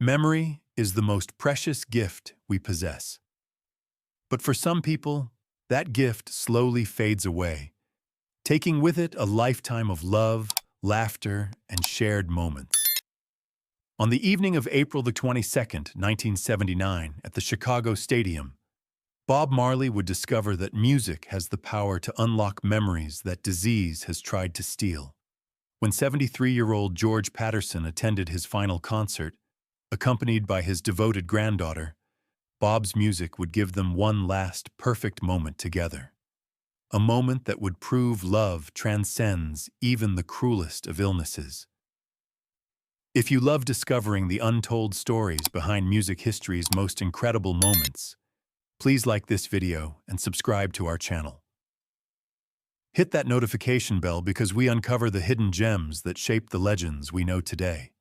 Memory is the most precious gift we possess. But for some people, that gift slowly fades away, taking with it a lifetime of love, laughter, and shared moments. On the evening of April the 22nd, 1979, at the Chicago Stadium, Bob Marley would discover that music has the power to unlock memories that disease has tried to steal. When 73-year-old George Patterson attended his final concert, accompanied by his devoted granddaughter, Bob's music would give them one last perfect moment together. A moment that would prove love transcends even the cruelest of illnesses. If you love discovering the untold stories behind music history's most incredible moments, please like this video and subscribe to our channel. Hit that notification bell because we uncover the hidden gems that shape the legends we know today.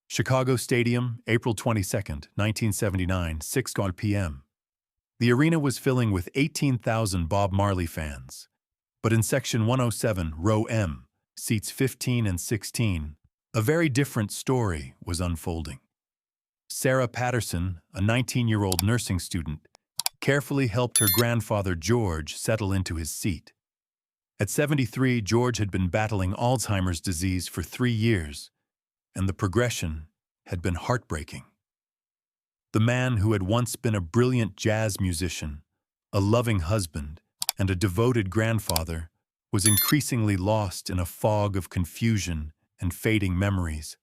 Chicago Stadium, April 22, 1979, 6 p.m. The arena was filling with 18,000 Bob Marley fans. But in Section 107, Row M, seats 15 and 16, a very different story was unfolding. Sarah Patterson, a 19-year-old nursing student, carefully helped her grandfather George settle into his seat. At 73, George had been battling Alzheimer's disease for 3 years, and the progression had been heartbreaking. The man who had once been a brilliant jazz musician, a loving husband, and a devoted grandfather was increasingly lost in a fog of confusion and fading memories.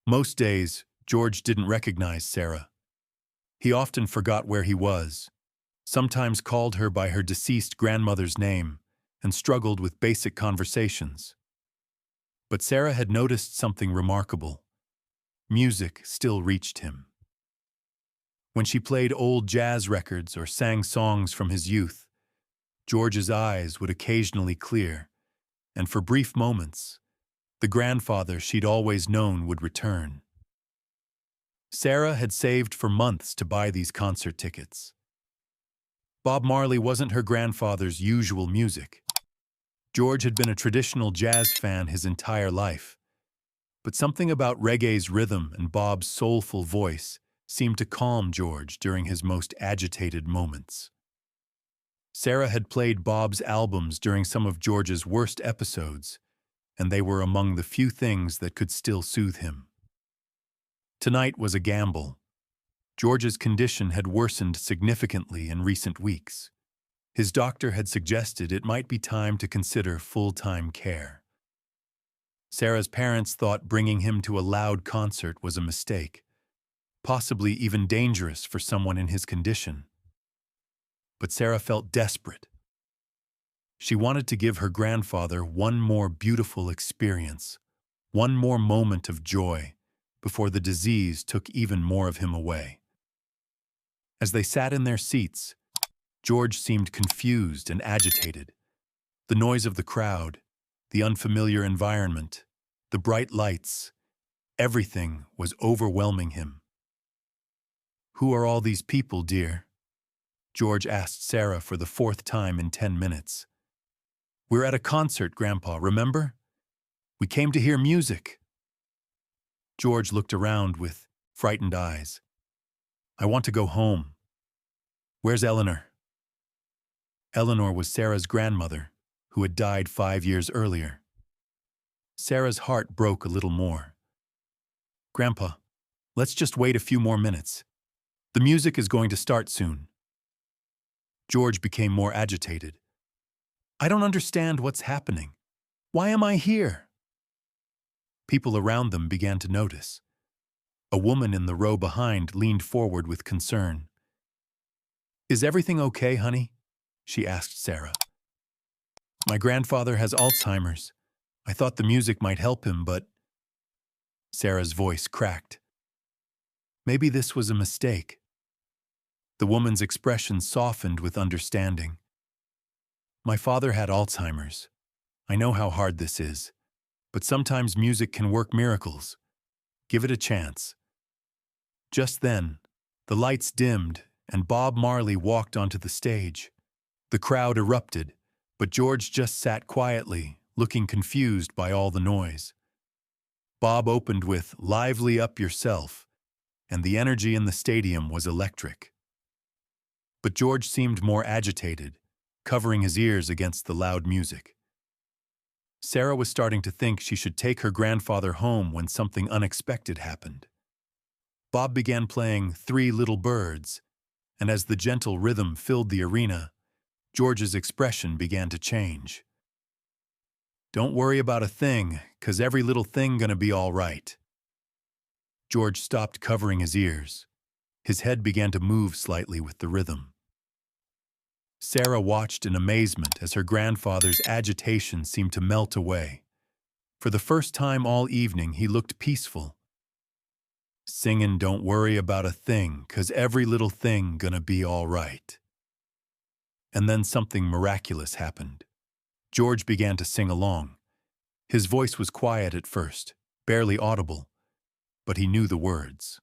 Most days, George didn't recognize Sarah. He often forgot where he was, sometimes called her by her deceased grandmother's name, and struggled with basic conversations. But Sarah had noticed something remarkable. Music still reached him. When she played old jazz records or sang songs from his youth, George's eyes would occasionally clear, and for brief moments, the grandfather she'd always known would return. Sarah had saved for months to buy these concert tickets. Bob Marley wasn't her grandfather's usual music. George had been a traditional jazz fan his entire life, but something about reggae's rhythm and Bob's soulful voice seemed to calm George during his most agitated moments. Sarah had played Bob's albums during some of George's worst episodes, and they were among the few things that could still soothe him. Tonight was a gamble. George's condition had worsened significantly in recent weeks. His doctor had suggested it might be time to consider full-time care. Sarah's parents thought bringing him to a loud concert was a mistake, possibly even dangerous for someone in his condition. But Sarah felt desperate. She wanted to give her grandfather one more beautiful experience, one more moment of joy, before the disease took even more of him away. As they sat in their seats, George seemed confused and agitated. The noise of the crowd, the unfamiliar environment, the bright lights, everything was overwhelming him. "Who are all these people, dear?" George asked Sarah for the 4th time in 10 minutes. "We're at a concert, Grandpa, remember? We came to hear music." George looked around with frightened eyes. "I want to go home. Where's Eleanor?" Eleanor was Sarah's grandmother, who had died 5 years earlier. Sarah's heart broke a little more. "Grandpa, let's just wait a few more minutes. The music is going to start soon." George became more agitated. "I don't understand what's happening. Why am I here?" People around them began to notice. A woman in the row behind leaned forward with concern. "Is everything okay, honey?" she asked Sarah. "My grandfather has Alzheimer's. I thought the music might help him, but—" Sarah's voice cracked. Maybe this was a mistake. The woman's expression softened with understanding. "My father had Alzheimer's. I know how hard this is, but sometimes music can work miracles. Give it a chance." Just then, the lights dimmed and Bob Marley walked onto the stage. The crowd erupted, but George just sat quietly, looking confused by all the noise. Bob opened with "Lively Up Yourself," and the energy in the stadium was electric. But George seemed more agitated, covering his ears against the loud music. Sarah was starting to think she should take her grandfather home when something unexpected happened. Bob began playing "Three Little Birds," and as the gentle rhythm filled the arena, George's expression began to change. "Don't worry about a thing, 'cause every little thing gonna be all right." George stopped covering his ears. His head began to move slightly with the rhythm. Sarah watched in amazement as her grandfather's agitation seemed to melt away. For the first time all evening, he looked peaceful. "Singin' 'Don't worry about a thing, 'cause every little thing gonna be all right." And then something miraculous happened. George began to sing along. His voice was quiet at first, barely audible, but he knew the words.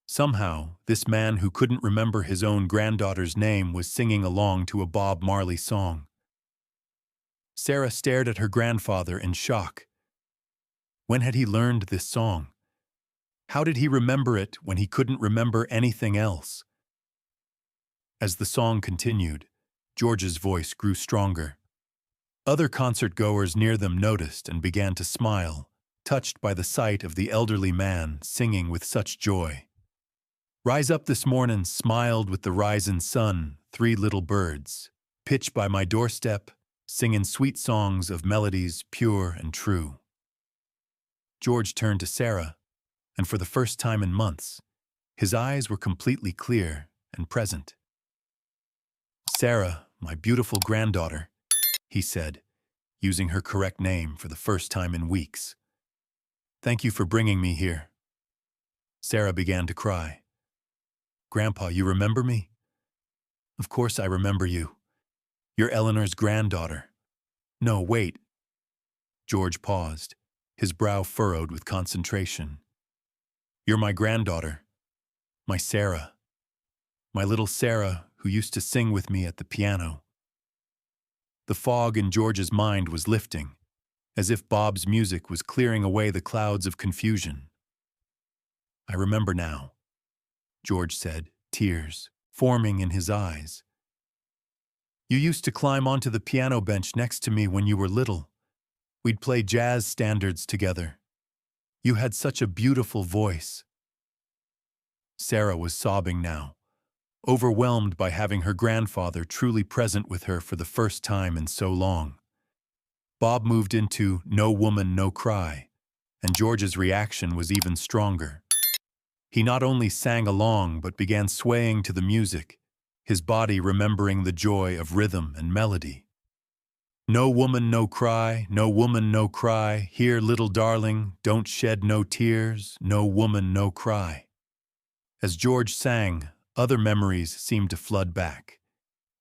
Somehow, this man who couldn't remember his own granddaughter's name was singing along to a Bob Marley song. Sarah stared at her grandfather in shock. When had he learned this song? How did he remember it when he couldn't remember anything else? As the song continued, George's voice grew stronger. Other concert-goers near them noticed and began to smile, touched by the sight of the elderly man singing with such joy. "Rise up this mornin', smiled with the risin' sun, three little birds, pitch by my doorstep, singin' sweet songs of melodies pure and true." George turned to Sarah, and for the first time in months, his eyes were completely clear and present. "Sarah, my beautiful granddaughter," he said, using her correct name for the first time in weeks. "Thank you for bringing me here." Sarah began to cry. "Grandpa, you remember me?" "Of course I remember you. You're Eleanor's granddaughter." "No, wait." George paused, his brow furrowed with concentration. "You're my granddaughter, my Sarah, my little Sarah who used to sing with me at the piano." The fog in George's mind was lifting, as if Bob's music was clearing away the clouds of confusion. "I remember now," George said, tears forming in his eyes. "You used to climb onto the piano bench next to me when you were little. We'd play jazz standards together. You had such a beautiful voice." Sarah was sobbing now, overwhelmed by having her grandfather truly present with her for the first time in so long. Bob moved into "No Woman, No Cry," and George's reaction was even stronger. He not only sang along but began swaying to the music, his body remembering the joy of rhythm and melody. "No woman, no cry, no woman, no cry, here, little darling, don't shed no tears, no woman, no cry." As George sang, other memories seemed to flood back.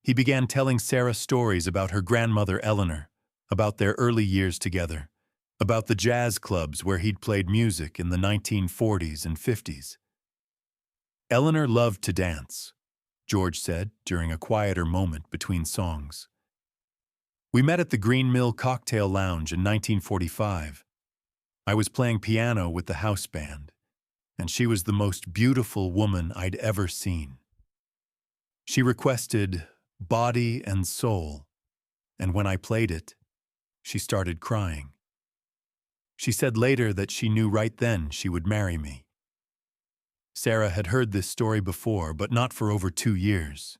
He began telling Sarah stories about her grandmother Eleanor, about their early years together, about the jazz clubs where he'd played music in the 1940s and 50s. "Eleanor loved to dance," George said during a quieter moment between songs. "We met at the Green Mill Cocktail Lounge in 1945. I was playing piano with the house band, and she was the most beautiful woman I'd ever seen. She requested Body and Soul, and when I played it, she started crying. She said later that she knew right then she would marry me." Sarah had heard this story before, but not for over 2 years.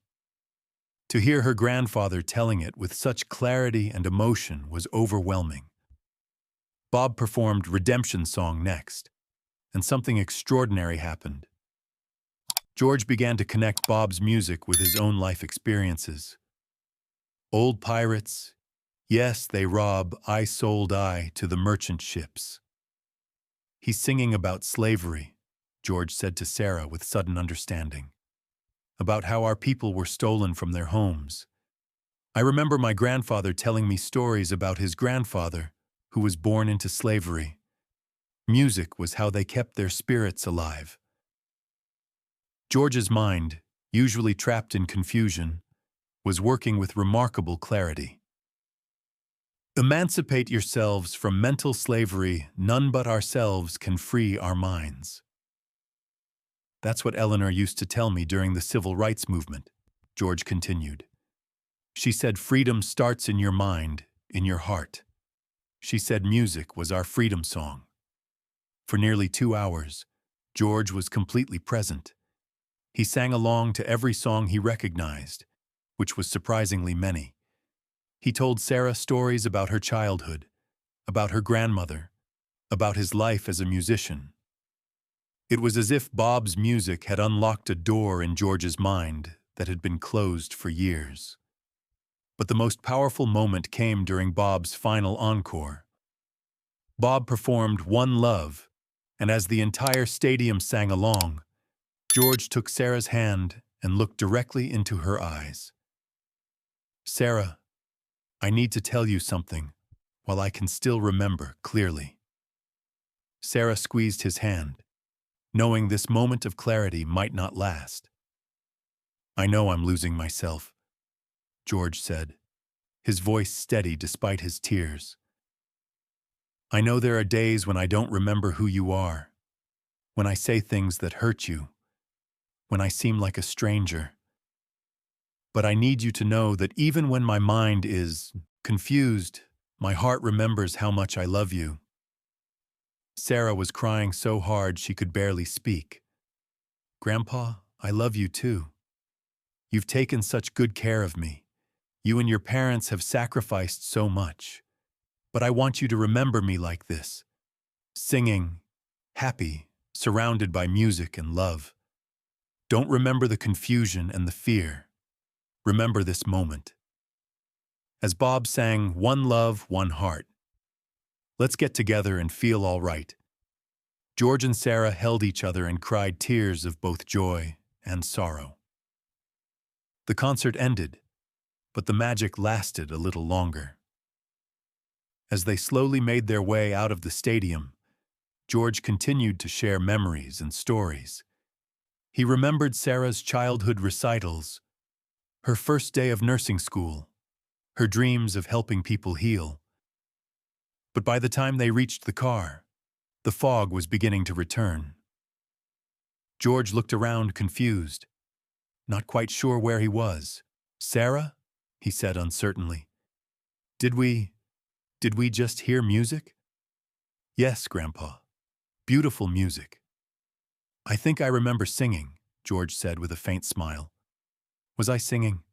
To hear her grandfather telling it with such clarity and emotion was overwhelming. Bob performed Redemption Song next, and something extraordinary happened. George began to connect Bob's music with his own life experiences. "Old pirates, yes, they rob, I sold I to the merchant ships." "He's singing about slavery," George said to Sarah with sudden understanding, "about how our people were stolen from their homes. I remember my grandfather telling me stories about his grandfather, who was born into slavery. Music was how they kept their spirits alive." George's mind, usually trapped in confusion, was working with remarkable clarity. Emancipate yourselves from mental slavery. None but ourselves can free our minds. That's what Eleanor used to tell me during the civil rights movement, George continued. She said freedom starts in your mind, in your heart. She said music was our freedom song. For nearly 2 hours, George was completely present. He sang along to every song he recognized, which was surprisingly many. He told Sarah stories about her childhood, about her grandmother, about his life as a musician. It was as if Bob's music had unlocked a door in George's mind that had been closed for years. But the most powerful moment came during Bob's final encore. Bob performed One Love, and as the entire stadium sang along, George took Sarah's hand and looked directly into her eyes. "Sarah, I need to tell you something while I can still remember clearly." Sarah squeezed his hand, knowing this moment of clarity might not last. "I know I'm losing myself," George said, his voice steady despite his tears. "I know there are days when I don't remember who you are, when I say things that hurt you, when I seem like a stranger. But I need you to know that even when my mind is confused, my heart remembers how much I love you." Sarah was crying so hard she could barely speak. "Grandpa, I love you too. You've taken such good care of me. You and your parents have sacrificed so much. But I want you to remember me like this, singing, happy, surrounded by music and love. Don't remember the confusion and the fear. Remember this moment." As Bob sang One Love, One Heart, "Let's get together and feel all right," George and Sarah held each other and cried tears of both joy and sorrow. The concert ended, but the magic lasted a little longer. As they slowly made their way out of the stadium, George continued to share memories and stories. He remembered Sarah's childhood recitals, her first day of nursing school, her dreams of helping people heal. But by the time they reached the car, the fog was beginning to return. George looked around confused, not quite sure where he was. "Sarah?" he said uncertainly. Did we just hear music?" "Yes, Grandpa. Beautiful music." "I think I remember singing," George said with a faint smile. "Was I singing?"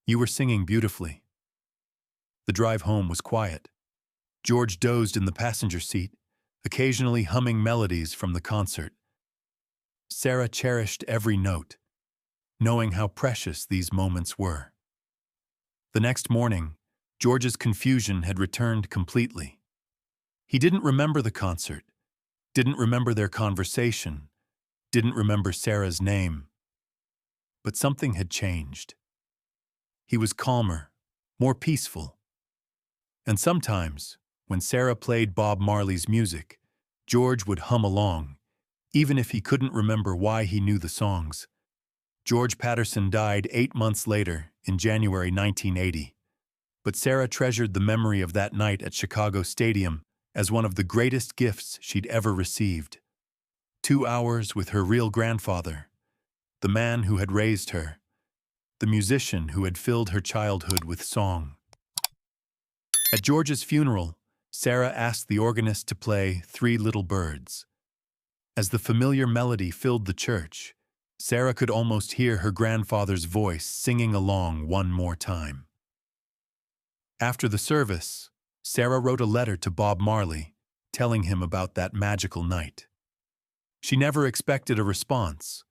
"You were singing beautifully." The drive home was quiet. George dozed in the passenger seat, occasionally humming melodies from the concert. Sarah cherished every note, knowing how precious these moments were. The next morning, George's confusion had returned completely. He didn't remember the concert, didn't remember their conversation, didn't remember Sarah's name. But something had changed. He was calmer, more peaceful. And sometimes, when Sarah played Bob Marley's music, George would hum along, even if he couldn't remember why he knew the songs. George Patterson died 8 months later, in January 1980. But Sarah treasured the memory of that night at Chicago Stadium as one of the greatest gifts she'd ever received. 2 hours with her real grandfather, the man who had raised her, the musician who had filled her childhood with song. At George's funeral, Sarah asked the organist to play Three Little Birds. As the familiar melody filled the church, Sarah could almost hear her grandfather's voice singing along one more time. After the service, Sarah wrote a letter to Bob Marley, telling him about that magical night. She never expected a response,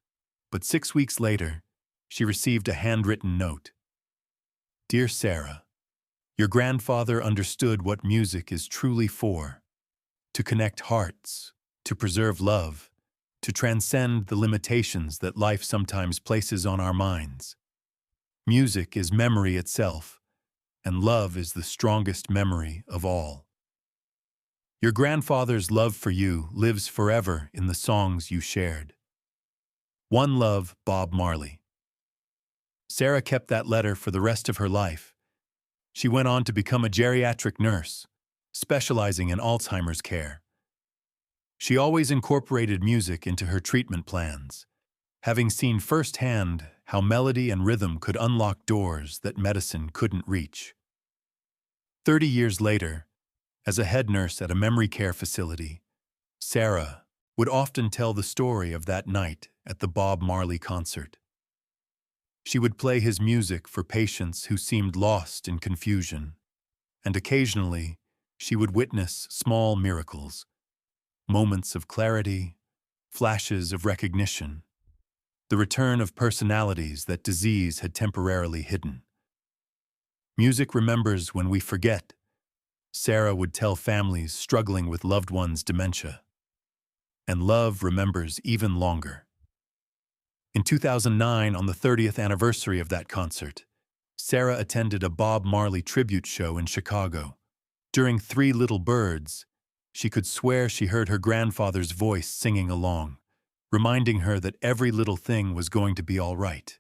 but 6 weeks later, she received a handwritten note. "Dear Sarah, your grandfather understood what music is truly for: to connect hearts, to preserve love, to transcend the limitations that life sometimes places on our minds. Music is memory itself, and love is the strongest memory of all. Your grandfather's love for you lives forever in the songs you shared. One Love, Bob Marley." Sarah kept that letter for the rest of her life. She went on to become a geriatric nurse, specializing in Alzheimer's care. She always incorporated music into her treatment plans, having seen firsthand how melody and rhythm could unlock doors that medicine couldn't reach. 30 years later, as a head nurse at a memory care facility, Sarah would often tell the story of that night at the Bob Marley concert. She would play his music for patients who seemed lost in confusion, and occasionally she would witness small miracles, moments of clarity, flashes of recognition, the return of personalities that disease had temporarily hidden. Music remembers when we forget, Sarah would tell families struggling with loved ones' dementia. And love remembers even longer. In 2009, on the 30th anniversary of that concert, Sarah attended a Bob Marley tribute show in Chicago. During Three Little Birds, she could swear she heard her grandfather's voice singing along, reminding her that every little thing was going to be all right.